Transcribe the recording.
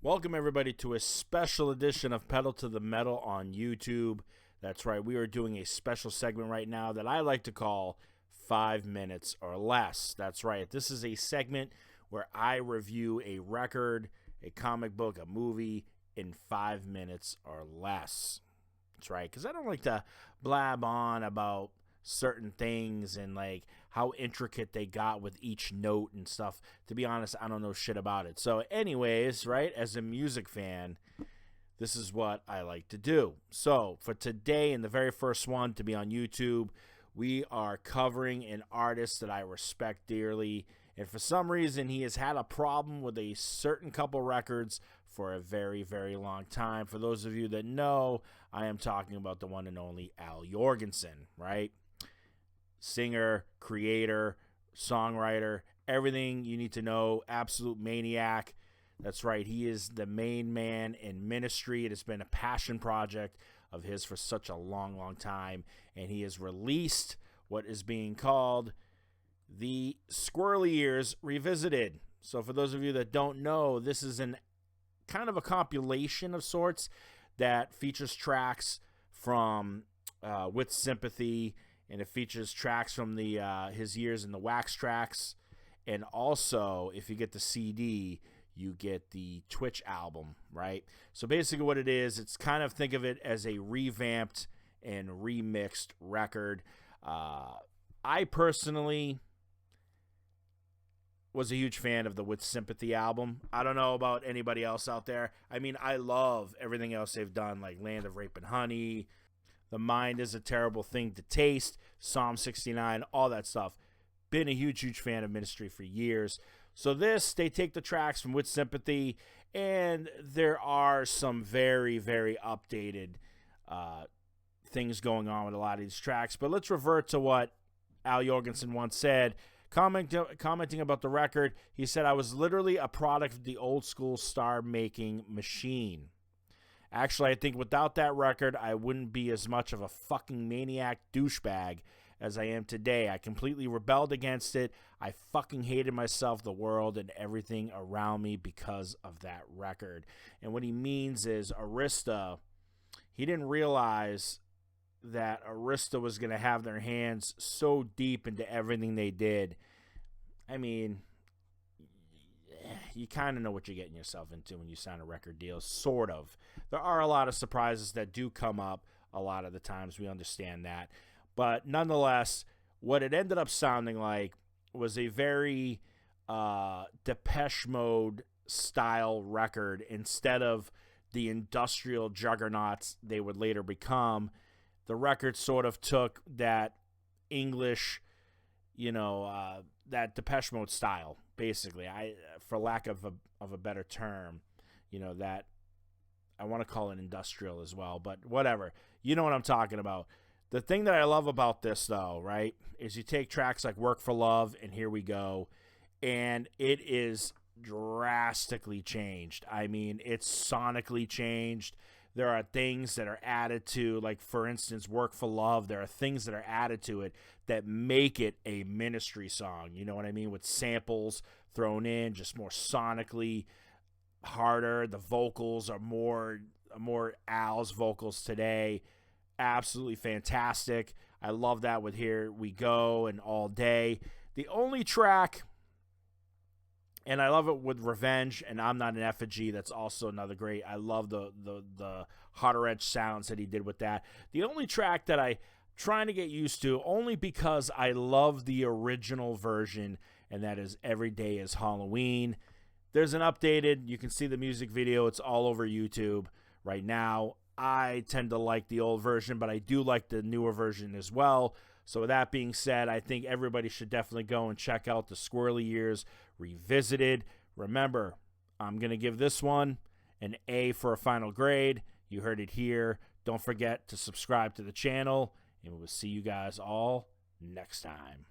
Welcome, everybody, to a special edition of Pedal to the Metal on YouTube. That's right, we are doing a special segment right now that I like to call 5 minutes or less. That's right, this is a segment where I review a record, a comic book, a movie in 5 minutes or less. That's right, because I don't like to blab on about certain things and like how intricate they got with each note and stuff. To be honest, I don't know shit about it. So anyways, right, as a music fan, this is what I like to do. So for today, and the very first one to be on YouTube, we are covering an artist that I respect dearly, and for some reason he has had a problem with a certain couple records for a very, very long time. For those of you that know, I am talking about the one and only Al Jourgensen, right? Singer, creator, songwriter, everything you need to know, absolute maniac. That's right, he is the main man in Ministry. It has been a passion project of his for such a long, long time, and he has released what is being called the Squirrely Years Revisited. So for those of you that don't know, this is an kind of a compilation of sorts that features tracks from With Sympathy, and it features tracks from the his years in the Wax Tracks, and also if you get the CD, you get the Twitch album, right? So basically what it is, it's kind of, think of it as a revamped and remixed record. I personally was a huge fan of the With Sympathy album. I don't know about anybody else out there. I mean, I love everything else they've done, like Land of Rape and Honey, The Mind is a Terrible Thing to Taste, Psalm 69, all that stuff. Been a huge, huge fan of Ministry for years. So this, they take the tracks from With Sympathy, and there are some very, very updated things going on with a lot of these tracks. But let's revert to what Al Jourgensen once said. Commenting about the record, he said, "I was literally a product of the old school star-making machine. Actually, I think without that record, I wouldn't be as much of a fucking maniac douchebag as I am today. I completely rebelled against it. I fucking hated myself, the world, and everything around me because of that record." And what he means is Arista, he didn't realize that Arista was going to have their hands so deep into everything they did. I mean, you kind of know what you're getting yourself into when you sign a record deal, sort of. There are a lot of surprises that do come up a lot of the times. We understand that. But nonetheless, what it ended up sounding like was a very Depeche Mode style record instead of the industrial juggernauts they would later become. The record sort of took that English, that Depeche Mode style, basically. For lack of a better term, that I want to call it industrial as well, but whatever. You know what I'm talking about. The thing that I love about this, though, right, is you take tracks like Work for Love and Here We Go, and it is drastically changed. I mean, it's sonically changed. There are things that are added to, like, for instance, Work for Love. There are things that are added to it that make it a Ministry song. You know what I mean? With samples thrown in, just more sonically harder. The vocals are more Al's vocals today. Absolutely fantastic. I love that with Here We Go and All Day. The only track, and I love it with Revenge and I'm Not an Effigy. That's also another great. I love the hotter edge sounds that he did with that. The only track that I'm trying to get used to, only because I love the original version, and that is Every Day is Halloween. There's an updated, you can see the music video. It's all over YouTube right now. I tend to like the old version, but I do like the newer version as well. So with that being said, I think everybody should definitely go and check out the Squirrely Years Revisited. Remember, I'm going to give this one an A for a final grade. You heard it here. Don't forget to subscribe to the channel, and we will see you guys all next time.